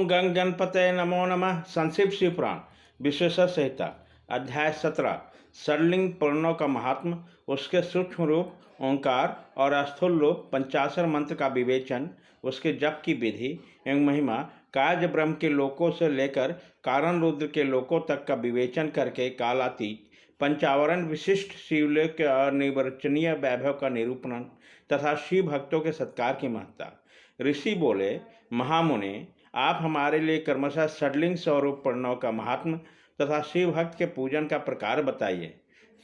ओम गंग गणपतये नमो नमः। संक्षिप्त शिव पुराण विश्वेश्वर संहिता अध्याय 17 षडलिंग पूर्णों का महात्म, उसके सूक्ष्म रूप ओंकार और स्थूल रूप पंचाक्षर मंत्र का विवेचन, उसके जप की विधि एवं महिमा, काज ब्रह्म के लोकों से लेकर कारण रुद्र के लोकों तक का विवेचन करके कालातीत पंचावरण विशिष्ट शिवलिंग के अनिर्वचनीय वैभव का निरूपण तथा शिव भक्तों के सत्कार की महत्ता। ऋषि बोले, महामुने, आप हमारे लिए क्रमशः षडलिंग स्वरूप प्रणव का महात्म तथा शिव भक्त के पूजन का प्रकार बताइए।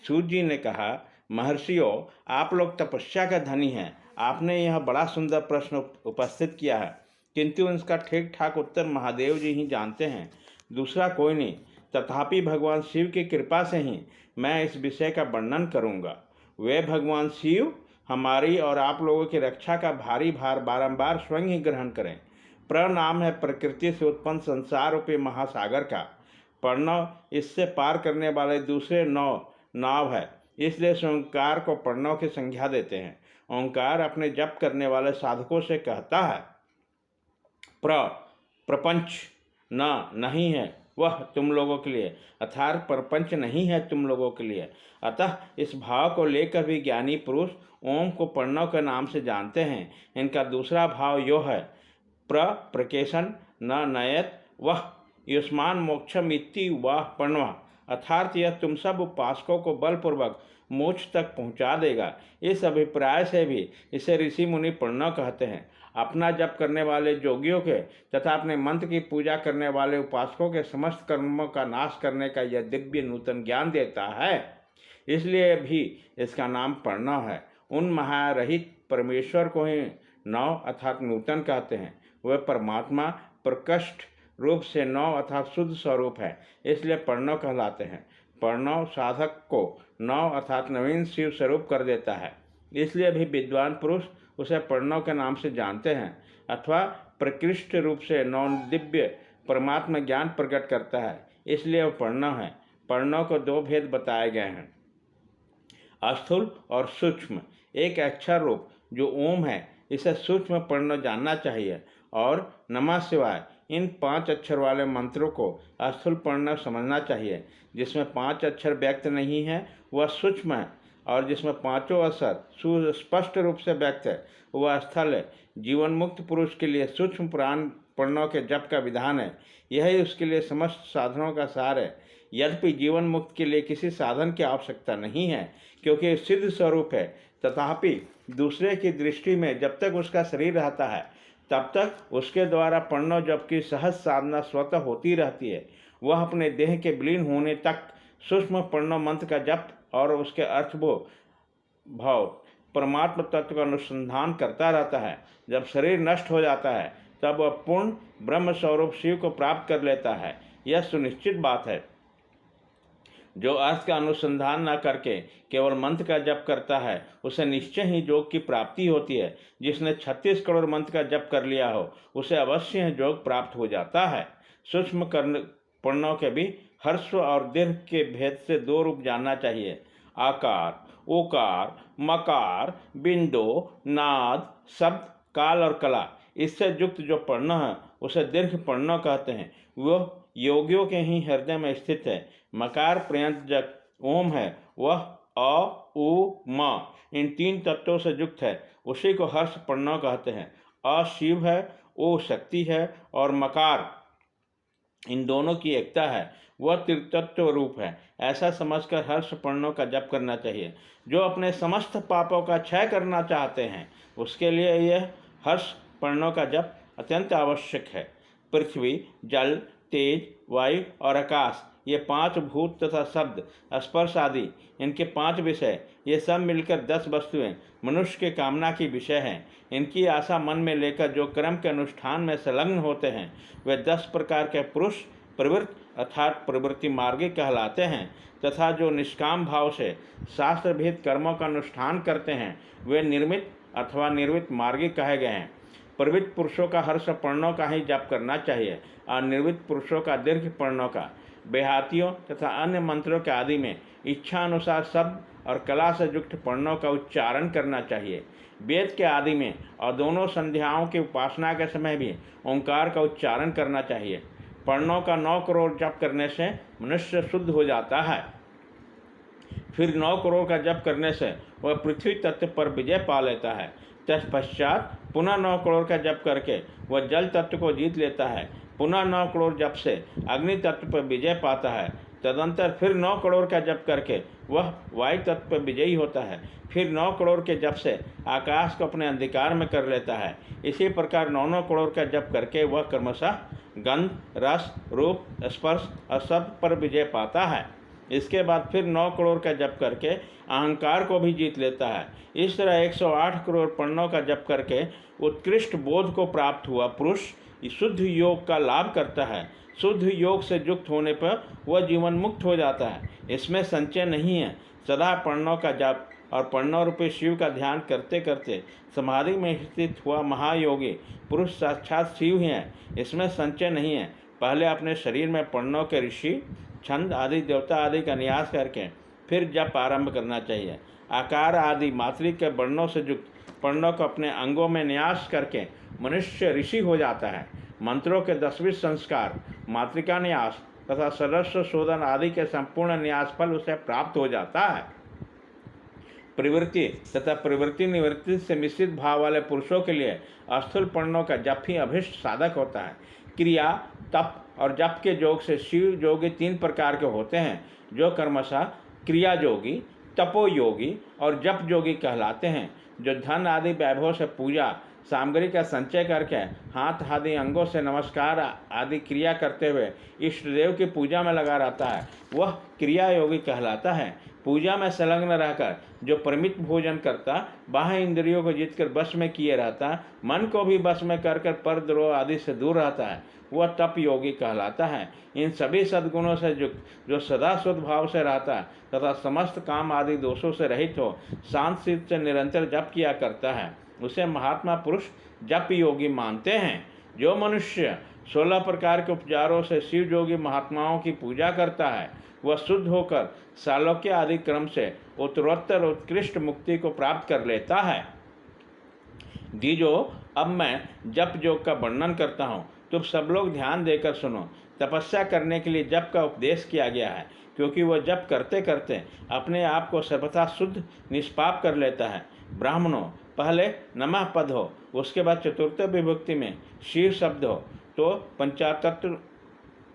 सूत जी ने कहा, महर्षियों, आप लोग तपस्या का धनी हैं। आपने यह बड़ा सुंदर प्रश्न उपस्थित किया है, किंतु इसका ठीक ठाक उत्तर महादेव जी ही जानते हैं, दूसरा कोई नहीं। तथापि भगवान शिव की कृपा से ही मैं इस विषय का वर्णन करूँगा। वे भगवान शिव हमारी और आप लोगों की रक्षा का भारी भार बारंबार स्वयं ही ग्रहण करें। प्रनाम है प्रकृति से उत्पन्न संसार रूपी महासागर का। प्रणव इससे पार करने वाले दूसरे नाव है, इसलिए ओंकार को प्रणव की संज्ञा देते हैं। ओंकार अपने जप करने वाले साधकों से कहता है, प्रपंच नहीं है वह तुम लोगों के लिए, अर्थात प्रपंच नहीं है तुम लोगों के लिए। अतः इस भाव को लेकर भी ज्ञानी पुरुष ओम को प्रणव के नाम से जानते हैं। इनका दूसरा भाव यो है, प्रकेशन न नयत वह युष्मान मोक्षम इति वह प्रणव, अर्थात यह तुम सब उपासकों को बलपूर्वक मोक्ष तक पहुंचा देगा। इस अभिप्राय से भी इसे ऋषि मुनि प्रणव कहते हैं। अपना जप करने वाले योगियों के तथा अपने मंत्र की पूजा करने वाले उपासकों के समस्त कर्मों का नाश करने का यह दिव्य नूतन ज्ञान देता है, इसलिए भी इसका नाम प्रणव है। उन महारहित परमेश्वर को ही नव अर्थात नूतन कहते हैं। वह परमात्मा प्रकृष्ट रूप से नव अर्थात शुद्ध स्वरूप है, इसलिए प्रणव कहलाते हैं। प्रणव साधक को नव अर्थात नवीन शिव स्वरूप कर देता है, इसलिए भी विद्वान पुरुष उसे प्रणव के नाम से जानते हैं, अथवा प्रकृष्ट रूप से नव दिव्य परमात्मा ज्ञान प्रकट करता है, इसलिए वह प्रणव है। प्रणव को दो भेद बताए गए हैं, स्थूल और सूक्ष्म। एक अक्षर रूप जो ओम है, इसे सूक्ष्म प्रणव जानना चाहिए, और नमः शिवाय इन 5 अक्षर वाले मंत्रों को स्थूल प्रणव समझना चाहिए। जिसमें 5 अक्षर व्यक्त नहीं है वह सूक्ष्म है, और जिसमें 5 अक्षर सुस्पष्ट रूप से व्यक्त है वह स्थल है। जीवन मुक्त पुरुष के लिए सूक्ष्म प्रणव के जप का विधान है, यही उसके लिए समस्त साधनों का सार है। यद्यपि जीवन मुक्त के लिए किसी साधन की आवश्यकता नहीं है, क्योंकि सिद्ध स्वरूप है, तथापि दूसरे की दृष्टि में जब तक उसका शरीर रहता है तब तक उसके द्वारा प्रणव जप की सहज साधना स्वतः होती रहती है। वह अपने देह के विलीन होने तक सूक्ष्म प्रणव मंत्र का जप और उसके भाव परमात्म तत्व का अनुसंधान करता रहता है। जब शरीर नष्ट हो जाता है तब वह पूर्ण ब्रह्म स्वरूप शिव को प्राप्त कर लेता है। यह सुनिश्चित बात है। जो अर्थ का अनुसंधान न करके केवल मंत्र का जप करता है उसे निश्चय ही योग की प्राप्ति होती है। जिसने 36 करोड़ मंत्र का जप कर लिया हो उसे अवश्य ही योग प्राप्त हो जाता है। सूक्ष्म प्रणव के भी हर्ष और दीर्घ के भेद से 2 रूप जानना चाहिए, आकार, ओकार, मकार, बिंदु, नाद, शब्द, काल और कला। इससे युक्त जो प्रणव है उसे दीर्घ प्रणव कहते हैं। वह योगियों के ही हृदय में स्थित है। मकार पर्यंत जब ओम है वह अ, उ, म इन 3 तत्वों से युक्त है, उसी को हर्ष प्रणव कहते हैं। अ शिव है, ओ शक्ति है और मकार इन दोनों की एकता है, वह त्रितत्व रूप है। ऐसा समझकर हर्ष प्रणव का जप करना चाहिए। जो अपने समस्त पापों का क्षय करना चाहते हैं उसके लिए यह हर्ष प्रणव का जप अत्यंत आवश्यक है। पृथ्वी, जल, तेज, वायु और आकाश, ये 5 भूत तथा शब्द, स्पर्श आदि इनके 5 विषय, ये सब मिलकर 10 वस्तुएं मनुष्य के कामना की विषय हैं। इनकी आशा मन में लेकर जो कर्म के अनुष्ठान में संलग्न होते हैं वे 10 प्रकार के पुरुष प्रवृत्त अर्थात प्रवृत्ति मार्गी कहलाते हैं, तथा जो निष्काम भाव से शास्त्रविहित कर्मों का अनुष्ठान करते हैं वे निर्मित अथवा निर्वित मार्गी कहे गए हैं। प्रवृत्त पुरुषों का हर्ष प्रणव का ही जप करना चाहिए और निर्वित पुरुषों का दीर्घ प्रणव का। बेहातियों तथा अन्य मंत्रों के आदि में इच्छा अनुसार शब्द और कला से युक्त पर्णों का उच्चारण करना चाहिए। वेद के आदि में और दोनों संध्याओं की उपासना के समय भी ओंकार का उच्चारण करना चाहिए। पर्णों का 9 करोड़ जप करने से मनुष्य शुद्ध हो जाता है। फिर 9 करोड़ का जप करने से वह पृथ्वी तत्व पर विजय पा लेता है। तत्पश्चात पुनः 9 करोड़ का जप करके वह जल तत्व को जीत लेता है। पुनः 9 करोड़ जप से अग्नि तत्व पर विजय पाता है। तदंतर फिर 9 करोड़ का जप करके वह वायु तत्व पर विजयी होता है। फिर 9 करोड़ के जप से आकाश को अपने अंधकार में कर लेता है। इसी प्रकार 9 करोड़ का जप करके वह क्रमशः गंध, रस, रूप, स्पर्श और शब्द पर विजय पाता है। इसके बाद फिर 9 करोड़ का जप करके अहंकार को भी जीत लेता है। इस तरह 108 करोड़ पर्णों का जप करके उत्कृष्ट बोध को प्राप्त हुआ पुरुष शुद्ध योग का लाभ करता है। शुद्ध योग से युक्त होने पर वह जीवन मुक्त हो जाता है। इसमें संचय नहीं है। सदा पर्णों का जप और पर्णों रूपी शिव का ध्यान करते करते समाधि में स्थित हुआ महायोगी पुरुष साक्षात शिव ही है। इसमें संचय नहीं है। पहले अपने शरीर में पर्णों के ऋषि, छंद आदि देवता आदि का न्यास करके फिर जप आरंभ करना चाहिए। आकार आदि मात्रिक के वर्णों से युक्त पर्णों को अपने अंगों में न्यास करके मनुष्य ऋषि हो जाता है। मंत्रों के 10 संस्कार, मातृका न्यास तथा सरस्व शोधन आदि के संपूर्ण न्यास फल उसे प्राप्त हो जाता है। प्रवृत्ति तथा प्रवृत्ति निवृत्ति से मिश्रित भाव वाले पुरुषों के लिए स्थूल पर्णों का जप ही अभिष्ट साधक होता है। क्रिया, तप और जप के योग से शिव योगी 3 प्रकार के होते हैं, जो कर्मशः क्रिया योगी, तपो योगी और जप योगी कहलाते हैं। जो धन आदि वैभव से पूजा सामग्री का संचय करके हाथ आदि अंगों से नमस्कार आदि क्रिया करते हुए इष्ट देव की पूजा में लगा रहता है, वह क्रिया योगी कहलाता है। पूजा में संलग्न रहकर जो परिमित भोजन करता, बाह्य इंद्रियों को जीतकर वश में किए रहता, मन को भी वश में कर परद्रोह आदि से दूर रहता है, वह तप योगी कहलाता है। इन सभी सद्गुणों से युक्त जो सदा शुद्ध भाव से रहता है तथा समस्त काम आदि दोषों से रहित हो शांत चित्त से निरंतर जप किया करता है, उसे महात्मा पुरुष जप योगी मानते हैं। जो मनुष्य 16 प्रकार के उपचारों से शिव योगी महात्माओं की पूजा करता है, वह शुद्ध होकर सालोक्य आदि क्रम से उत्तरोत्तर उत्कृष्ट मुक्ति को प्राप्त कर लेता है। दीजो, अब मैं जप योग का वर्णन करता हूँ, तुम सब लोग ध्यान देकर सुनो। तपस्या करने के लिए जप का उपदेश किया गया है, क्योंकि वह जप करते करते अपने आप को सर्वथा शुद्ध निष्पाप कर लेता है। ब्राह्मणों, पहले नमः पद हो, उसके बाद चतुर्थ विभक्ति में शिव शब्द हो तो पंचातत्व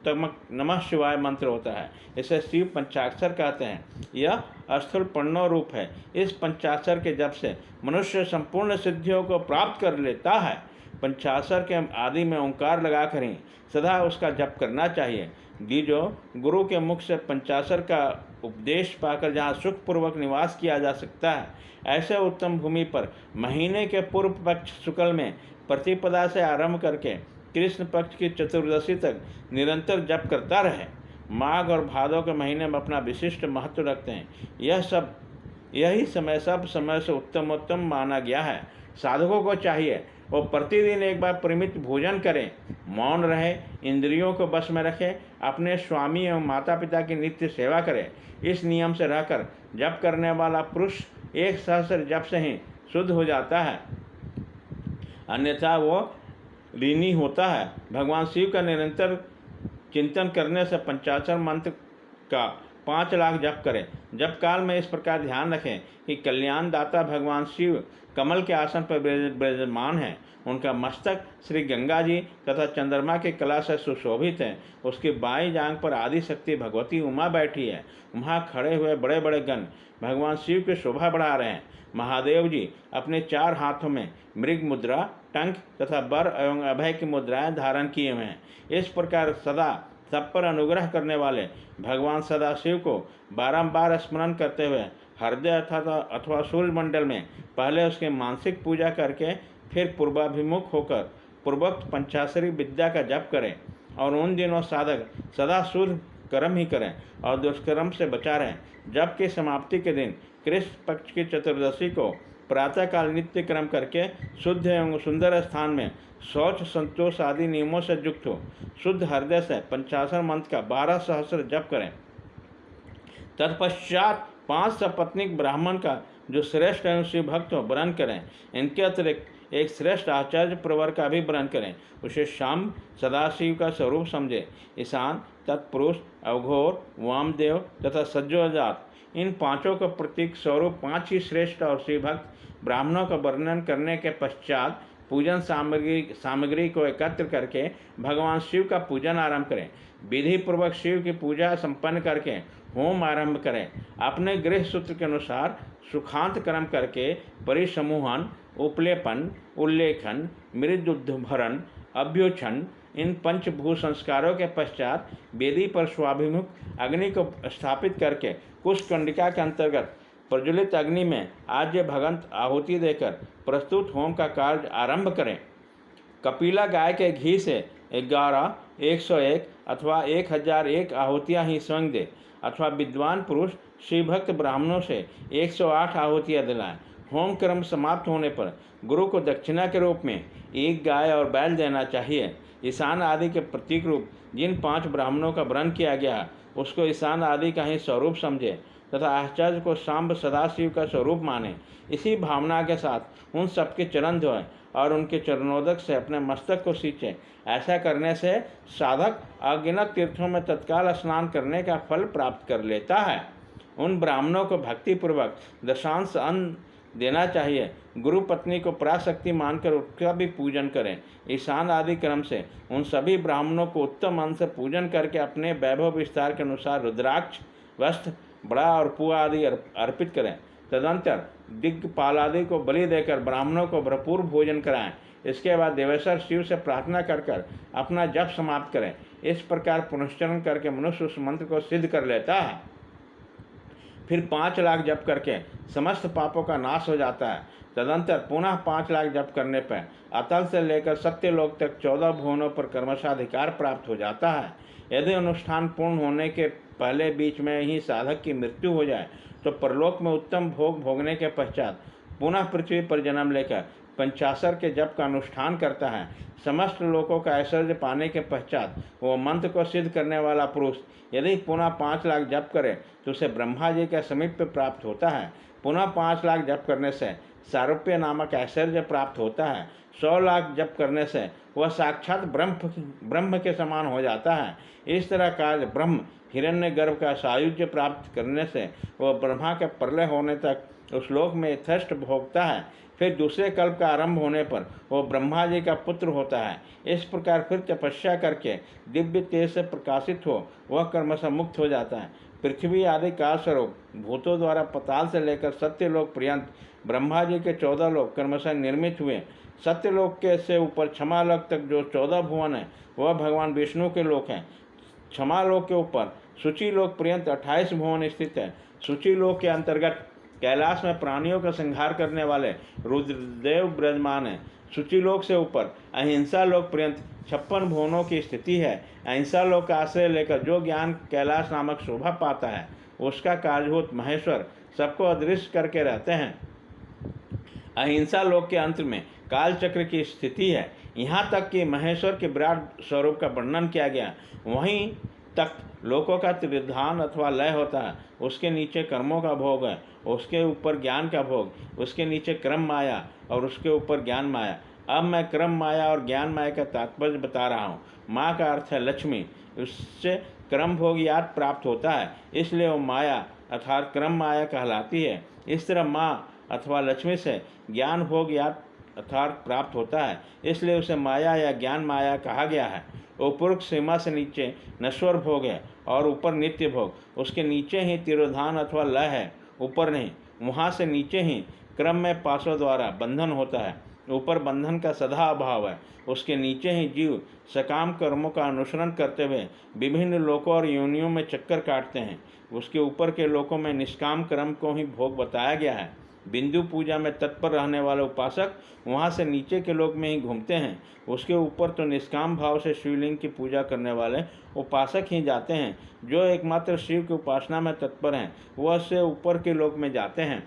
तमक नमः शिवाय मंत्र होता है। इसे शिव पंचाक्षर कहते हैं। यह स्थूल पर्णो रूप है। इस पंचाक्षर के जप से मनुष्य संपूर्ण सिद्धियों को प्राप्त कर लेता है। पंचाक्षर के आदि में ओंकार लगाकर ही सदा उसका जप करना चाहिए। दीजो, गुरु के मुख से पंचाक्षर का उपदेश पाकर जहाँ सुखपूर्वक निवास किया जा सकता है, ऐसे उत्तम भूमि पर महीने के पूर्व पक्ष शुक्ल में प्रतिपदा से आरंभ करके कृष्ण पक्ष की चतुर्दशी तक निरंतर जप करता रहे। माघ और भादों के महीने में अपना विशिष्ट महत्व रखते हैं। यही समय सब समय से उत्तम माना गया है। साधकों को चाहिए वो प्रतिदिन एक बार परिमित भोजन करें, मौन रहे, इंद्रियों को बस में रखें, अपने स्वामी एवं माता पिता की नित्य सेवा करें। इस नियम से रहकर जप करने वाला पुरुष 1 सहस्र जप से ही शुद्ध हो जाता है, अन्यथा वो ऋणी होता है। भगवान शिव का निरंतर चिंतन करने से पंचाक्षर मंत्र का 5 लाख जप करें। जप काल में इस प्रकार ध्यान रखें कि कल्याण दाता भगवान शिव कमल के आसन पर विराजमान है। उनका मस्तक श्री गंगा जी तथा चंद्रमा की कला से सुशोभित है। उसकी बाईं जांघ पर आदि शक्ति भगवती उमा बैठी है। वहाँ खड़े हुए बड़े बड़े गण भगवान शिव की शोभा बढ़ा रहे हैं। महादेव जी अपने 4 हाथों में मृग मुद्रा, टंक तथा बर एवं अभय की मुद्राएं धारण किए हुए हैं। इस प्रकार सदा सब पर अनुग्रह करने वाले भगवान सदाशिव को बारंबार स्मरण करते हुए हृदय अथवा सूर्यमंडल में पहले उसकी मानसिक पूजा करके फिर पूर्वाभिमुख होकर पूर्वोक्त पंचाक्षरी विद्या का जप करें। और उन दिनों साधक सदा शुद्ध कर्म ही करें और दुष्कर्म से बचा रहें। जप की समाप्ति के दिन कृष्ण पक्ष की चतुर्दशी को प्रातःकाल नित्य क्रम करके शुद्ध एवं सुंदर स्थान में शौच संतोष आदि नियमों से युक्त हो शुद्ध हृदय से पंचाक्षर मंत्र का 12 सहस्र जप करें। तत्पश्चात 5 सपत्नीक ब्राह्मण का जो श्रेष्ठ एवं शिव भक्त हो वर्ण करें। इनके अतिरिक्त एक श्रेष्ठ आचार्य प्रवर का भी वर्ण करें। उसे शाम सदाशिव का स्वरूप समझे। ईशान, तत्पुरुष, अवघोर, वामदेव तथा सज्जोजात, इन पांचों का प्रतीक स्वरूप 5 ही श्रेष्ठ और शिवभक्त ब्राह्मणों का वर्णन करने के पश्चात पूजन सामग्री को एकत्र करके भगवान शिव का पूजन आरंभ करें। विधि पूर्वक शिव की पूजा संपन्न करके होम आरंभ करें। अपने गृह सूत्र के अनुसार सुखांत कर्म करके परिसमूहन, उपलेपन, उल्लेखन, मृदुद्धभरण, अभ्युच्छन, इन पंचभूत संस्कारों के पश्चात वेदी पर स्वाभिमुख अग्नि को स्थापित करके कुशकंडिका के अंतर्गत प्रज्वलित अग्नि में आज्य भगंत आहुति देकर प्रस्तुत होम का कार्य आरंभ करें। कपिला गाय के घी से 11, 101 अथवा 1001 आहुतियाँ ही स्वयं दे, अथवा विद्वान पुरुष शिवभक्त ब्राह्मणों से 108 आहुतियाँ दिलाएं। होम क्रम समाप्त होने पर गुरु को दक्षिणा के रूप में 1 गाय और बैल देना चाहिए। ईशान आदि के प्रतीक रूप जिन 5 ब्राह्मणों का वर्ण किया गया उसको ईशान आदि का ही स्वरूप समझे तथा आचार्य को सांब सदाशिव का स्वरूप माने। इसी भावना के साथ उन सबके चरण धोएं और उनके चरणोदक से अपने मस्तक को सींचे। ऐसा करने से साधक अगिनत तीर्थों में तत्काल स्नान करने का फल प्राप्त कर लेता है। उन ब्राह्मणों को भक्तिपूर्वक दशांश अन्न देना चाहिए। गुरु पत्नी को पराशक्ति मानकर उसका भी पूजन करें। ईशान आदि क्रम से उन सभी ब्राह्मणों को उत्तम अन्न से पूजन करके अपने वैभव विस्तार के अनुसार रुद्राक्ष, वस्त्र, बड़ा और पुआ आदि अर्पित करें। तदंतर दिग्पाल आदि को बलि देकर ब्राह्मणों को भरपूर भोजन कराएं। इसके बाद देवेश्वर शिव से प्रार्थना कर अपना जप समाप्त करें। इस प्रकार पुनश्चरण करके मनुष्य उस मंत्र को सिद्ध कर लेता है। फिर 5 लाख जप करके समस्त पापों का नाश हो जाता है। तदंतर पुनः 5 लाख जप करने पर अतल से लेकर सत्यलोक तक 14 भुवनों पर क्रमशाधिकार प्राप्त हो जाता है। यदि अनुष्ठान पूर्ण होने के पहले बीच में ही साधक की मृत्यु हो जाए तो परलोक में उत्तम भोग भोगने के पश्चात पुनः पृथ्वी पर जन्म लेकर 85 के जप का अनुष्ठान करता है। समस्त लोकों का ऐश्वर्य पाने के पश्चात वो मंत्र को सिद्ध करने वाला पुरुष यदि पुनः 5 लाख जप करे तो उसे ब्रह्मा जी के समीप प्राप्त होता है। पुनः 5 लाख जप करने से सारूप्य नामक ऐश्वर्य प्राप्त होता है। 100 लाख जप करने से वह साक्षात ब्रह्म के समान हो जाता है। इस तरह का ब्रह्म हिरण्य गर्भ का सायुज्य प्राप्त करने से वह ब्रह्मा के प्रलय होने तक उस लोक में यथेष्ट भोगता है। फिर दूसरे कल्प का आरंभ होने पर वह ब्रह्मा जी का पुत्र होता है। इस प्रकार फिर तपस्या करके दिव्य तेज से प्रकाशित हो वह कर्म से मुक्त हो जाता है। पृथ्वी आदि का स्वरूप भूतों द्वारा पताल से लेकर सत्यलोक पर्यंत ब्रह्मा जी के 14 लोक कर्मशः निर्मित हुए। सत्यलोक के से ऊपर क्षमालोक तक जो 14 भुवन है वह भगवान विष्णु के लोक हैं। क्षमालोक के ऊपर सूचीलोक पर्यंत 28 भुवन स्थित है। सूचीलोक के अंतर्गत कैलाश में प्राणियों का संहार करने वाले रुद्रदेव विराजमान हैं। सूचीलोक से ऊपर अहिंसा लोक पर्यंत 56 भुवनों की स्थिति है। अहिंसा लोक का आश्रय लेकर जो ज्ञान कैलाश नामक शोभा पाता है उसका कार्यभूत महेश्वर सबको अदृश्य करके रहते हैं। अहिंसा लोक के अंत में काल चक्र की स्थिति है। यहाँ तक कि महेश्वर के विराट स्वरूप का वर्णन किया गया। वहीं तक लोकों का त्रिधान अथवा लय होता है। उसके नीचे कर्मों का भोग है, उसके ऊपर ज्ञान का भोग, उसके नीचे क्रम माया और उसके ऊपर ज्ञान माया। अब मैं क्रम माया और ज्ञान माया का तात्पर्य बता रहा हूँ। माँ का अर्थ है लक्ष्मी, उससे क्रम भोग याद प्राप्त होता है, इसलिए वो माया अर्थात क्रम माया कहलाती है। इस तरह माँ अथवा लक्ष्मी से ज्ञान भोग याद अर्थात प्राप्त होता है, इसलिए उसे माया या ज्ञान माया कहा गया है। उपरोक्त सीमा से नीचे नश्वर भोग है और ऊपर नित्य भोग। उसके नीचे ही तिरोधान अथवा लय है, ऊपर नहीं। वहाँ से नीचे ही क्रम में पासों द्वारा बंधन होता है, ऊपर बंधन का सदा अभाव है। उसके नीचे ही जीव सकाम कर्मों का अनुसरण करते हुए विभिन्न लोकों और योनियों में चक्कर काटते हैं। उसके ऊपर के लोकों में निष्काम कर्म को ही भोग बताया गया है। बिंदु पूजा में तत्पर रहने वाले उपासक वहाँ से नीचे के लोक में ही घूमते हैं। उसके ऊपर तो निष्काम भाव से शिवलिंग की पूजा करने वाले उपासक ही जाते हैं। जो एकमात्र शिव की उपासना में तत्पर हैं वह से ऊपर के लोक में जाते हैं।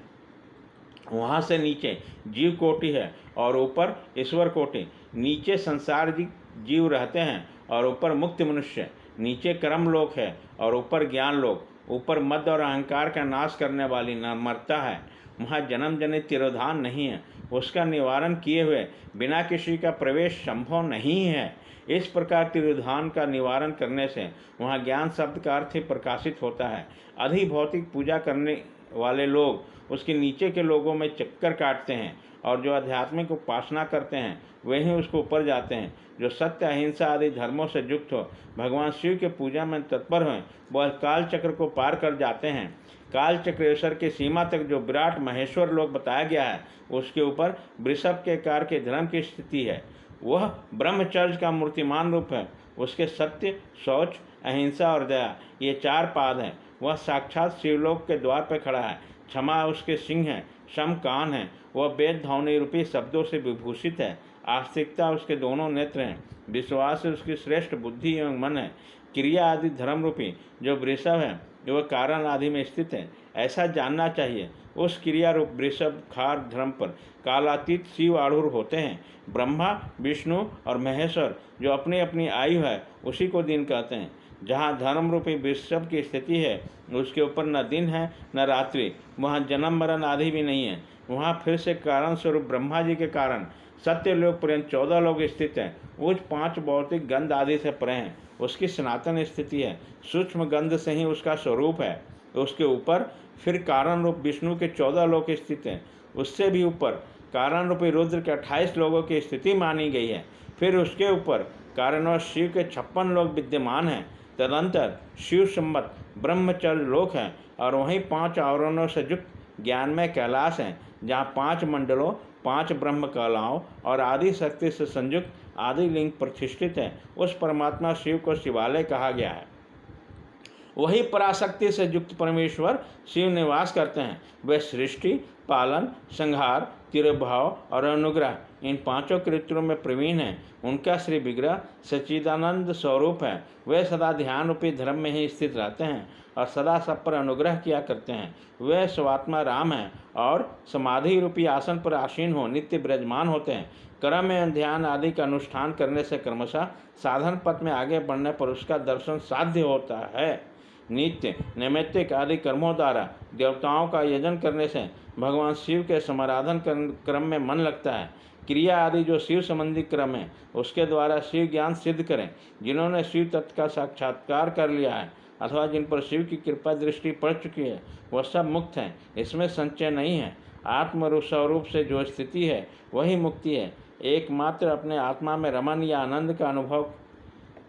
वहाँ से नीचे जीव कोटि है और ऊपर ईश्वर कोटि। नीचे संसार जीव रहते हैं और ऊपर मुक्त मनुष्य। नीचे कर्म लोक है और ऊपर ज्ञान लोक। ऊपर मद और अहंकार का नाश करने वाली नम्रता है। वहाँ जन्म जनित तिरोधान नहीं है, उसका निवारण किए हुए बिना किसी का प्रवेश संभव नहीं है। इस प्रकार तिरोधान का निवारण करने से वहाँ ज्ञान शब्द का अर्थ ही प्रकाशित होता है। अधिभौतिक पूजा करने वाले लोग उसके नीचे के लोगों में चक्कर काटते हैं, और जो आध्यात्मिक उपासना करते हैं वे ही उसको ऊपर जाते हैं। जो सत्य, अहिंसा आदि धर्मों से युक्त हो, भगवान शिव के पूजा में तत्पर हैं, वह काल चक्र को पार कर जाते हैं। काल चक्रेश्वर की सीमा तक जो विराट महेश्वर लोक बताया गया है, उसके ऊपर वृषभ के कार के धर्म की स्थिति है। वह ब्रह्मचर्य का मूर्तिमान रूप है। उसके सत्य, शौच, अहिंसा और दया ये 4 पाद हैं। वह साक्षात शिवलोक के द्वार पर खड़ा है। क्षमा उसके सिंह है, शम कान है। वह वेद ध्वनि रूपी शब्दों से विभूषित है। आस्तिकता उसके दोनों नेत्र हैं। विश्वास से उसकी श्रेष्ठ बुद्धि एवं मन है। क्रिया आदि धर्म रूपी जो वृषभ है, वह कारण आदि में स्थित है। ऐसा जानना चाहिए। उस क्रिया रूप वृषभ खार धर्म पर कालातीत शिव आरूढ़ होते हैं। ब्रह्मा, विष्णु और महेश्वर जो अपनी अपनी आयु है, उसी को दिन कहते हैं। जहाँ धर्म रूपी वृषभ की स्थिति है, उसके ऊपर न दिन है न रात्रि। वहाँ जन्म मरण आदि भी नहीं है। वहाँ फिर से कारण स्वरूप ब्रह्मा जी के कारण सत्यलोक पर्यंत 14 लोग स्थित हैं। उच्च 5 भौतिक गंध आदि से परे हैं। उसकी सनातन स्थिति है। सूक्ष्म गंध से ही उसका स्वरूप है। उसके ऊपर फिर कारण रूप विष्णु के 14 लोक स्थित हैं। उससे भी ऊपर कारण रूपी रुद्र के 28 लोगों की स्थिति मानी गई है। फिर उसके ऊपर कारण और शिव के 56 लोग विद्यमान हैं। तदंतर शिव सम्मत ब्रह्मचर्य लोक है, और वहीं 5 आवरणों से युक्त ज्ञानमय कैलाश हैं, जहाँ 5 मंडलों, 5 ब्रह्म कलाओं और आदि शक्ति से संयुक्त आदि लिंग प्रतिष्ठित है। उस परमात्मा शिव को शिवालय कहा गया है। वही पराशक्ति से युक्त परमेश्वर शिव निवास करते हैं। वे सृष्टि, पालन, संहार, तिरुभाव और अनुग्रह इन 5 कृत्यों में प्रवीण हैं। उनका श्री विग्रह सच्चिदानंद स्वरूप है। वे सदा ध्यान रूपी धर्म में ही स्थित रहते हैं और सदा सब पर अनुग्रह किया करते हैं। वे स्वात्मा राम हैं और समाधि रूपी आसन पर आसीन हो नित्य विराजमान होते हैं। कर्म एवं ध्यान आदि का अनुष्ठान करने से क्रमशः साधन पथ में आगे बढ़ने पर उसका दर्शन साध्य होता है। नित्य, नैमित्तिक आदि कर्मों द्वारा देवताओं का यजन करने से भगवान शिव के समाराधन क्रम में मन लगता है। क्रिया आदि जो शिव संबंधी क्रम है, उसके द्वारा शिव ज्ञान सिद्ध करें। जिन्होंने शिव तत्व का साक्षात्कार कर लिया है अथवा जिन पर शिव की कृपा दृष्टि पड़ चुकी है, वह सब मुक्त हैं। इसमें संचय नहीं है। आत्म स्वरूप से जो स्थिति है वही मुक्ति है। एकमात्र अपने आत्मा में रमन या आनंद का अनुभव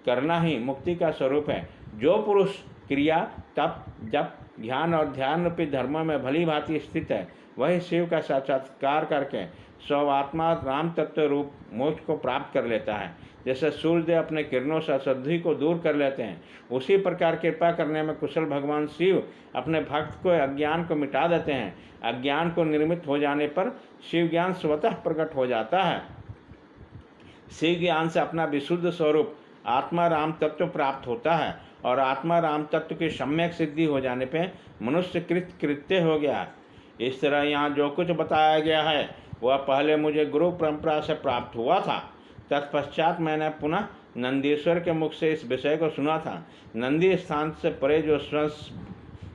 करना ही मुक्ति का स्वरूप है। जो पुरुष क्रिया, तप, जप, ध्यान और ध्यान रूपी धर्मों में भली भांति स्थित है, वही शिव का साक्षात्कार करके स्वात्मा राम तत्व रूप मोक्ष को प्राप्त कर लेता है। जैसे सूर्यदेव अपने किरणों से अशुद्धि को दूर कर लेते हैं, उसी प्रकार कृपा करने में कुशल भगवान शिव अपने भक्त को अज्ञान को मिटा देते हैं। अज्ञान को निर्मित हो जाने पर शिव ज्ञान स्वतः प्रकट हो जाता है। शिव ज्ञान से अपना विशुद्ध स्वरूप आत्मा राम तत्व प्राप्त होता है, और आत्मा राम तत्व की सम्यक सिद्धि हो जाने पर मनुष्य कृत्य हो गया। इस तरह यहाँ जो कुछ बताया गया है वह पहले मुझे गुरु परंपरा से प्राप्त हुआ था। तत्पश्चात मैंने पुनः नंदीश्वर के मुख से इस विषय को सुना था। नंदी स्थान से परे जो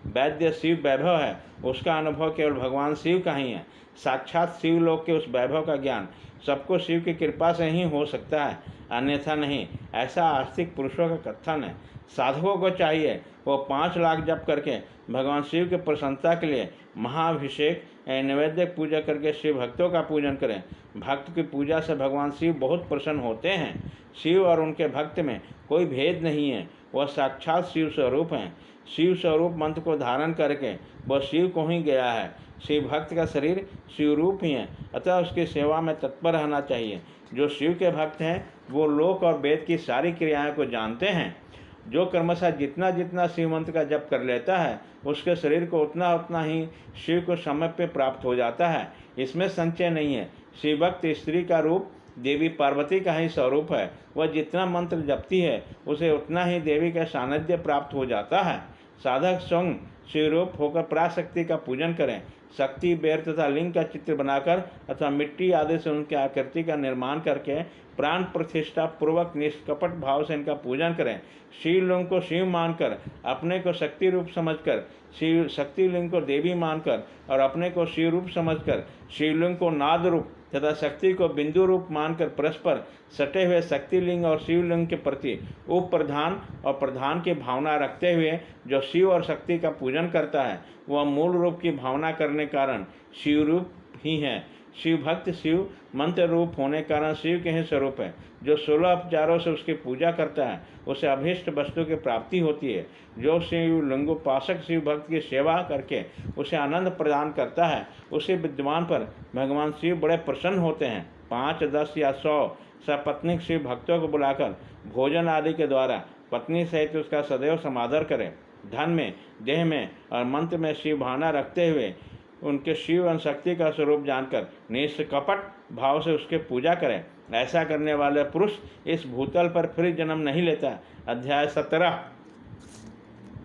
वैद्य शिव वैभव है, उसका अनुभव केवल भगवान शिव का ही है। साक्षात शिवलोक के उस वैभव का ज्ञान सबको शिव की कृपा से ही हो सकता है, अन्यथा नहीं। ऐसा आस्तिक पुरुषों का कथन है। साधकों को चाहिए वो 5 लाख जप करके भगवान शिव के प्रसन्नता के लिए महाअभिषेक नैवेद्य पूजा करके शिव भक्तों का पूजन करें। भक्त की पूजा से भगवान शिव बहुत प्रसन्न होते हैं। शिव और उनके भक्त में कोई भेद नहीं है, वह साक्षात शिव स्वरूप हैं। शिव स्वरूप मंत्र को धारण करके वह शिव को ही गया है। शिव भक्त का शरीर शिव रूप ही है, अतः उसकी सेवा में तत्पर रहना चाहिए। जो शिव के भक्त हैं वो लोक और वेद की सारी क्रियाओं को जानते हैं। जो क्रमशः जितना जितना शिव मंत्र का जप कर लेता है, उसके शरीर को उतना उतना ही शिव को समय पे प्राप्त हो जाता है। इसमें संचय नहीं है। शिव भक्त स्त्री का रूप देवी पार्वती का ही स्वरूप है। वह जितना मंत्र जपती है उसे उतना ही देवी का सानिध्य प्राप्त हो जाता है। साधक स्वयं शिवरूप होकर पराशक्ति का पूजन करें। शक्ति, बेर तथा लिंग का चित्र बनाकर अथवा मिट्टी आदि से उनकी आकृति का निर्माण करके प्राण प्रतिष्ठा पूर्वक निष्कपट भाव से इनका पूजन करें। शिवलिंग को शिव मानकर, अपने को शक्ति रूप समझकर, शिव शक्तिलिंग को देवी मानकर और अपने को शिव रूप समझकर शिवलिंग को नाद रूप तथा शक्ति को बिंदु रूप मानकर परस्पर सटे हुए शक्तिलिंग और शिवलिंग के प्रति उप प्रधान और प्रधान की भावना रखते हुए जो शिव और शक्ति का पूजन करता है वह मूल रूप की भावना करने कारण शिव रूप ही है। शिव भक्त शिव मंत्र रूप होने कारण शिव के ही स्वरूप है। जो 16 उपचारों से उसकी पूजा करता है उसे अभीष्ट वस्तु की प्राप्ति होती है। जो शिवलिंगोपासक शिव भक्त की सेवा करके उसे आनंद प्रदान करता है उसी विद्वान पर भगवान शिव बड़े प्रसन्न होते हैं। 5, 10 या 100 सपत्नीक शिव भक्तों को बुलाकर भोजन आदि के द्वारा पत्नी सहित उसका सदैव समादर करें। धन में, देह में और मंत्र में शिव भावना रखते हुए उनके शिव और शक्ति का स्वरूप जानकर निष्कपट भाव से उसके पूजा करें। ऐसा करने वाले पुरुष इस भूतल पर फिर जन्म नहीं लेता। अध्याय 17।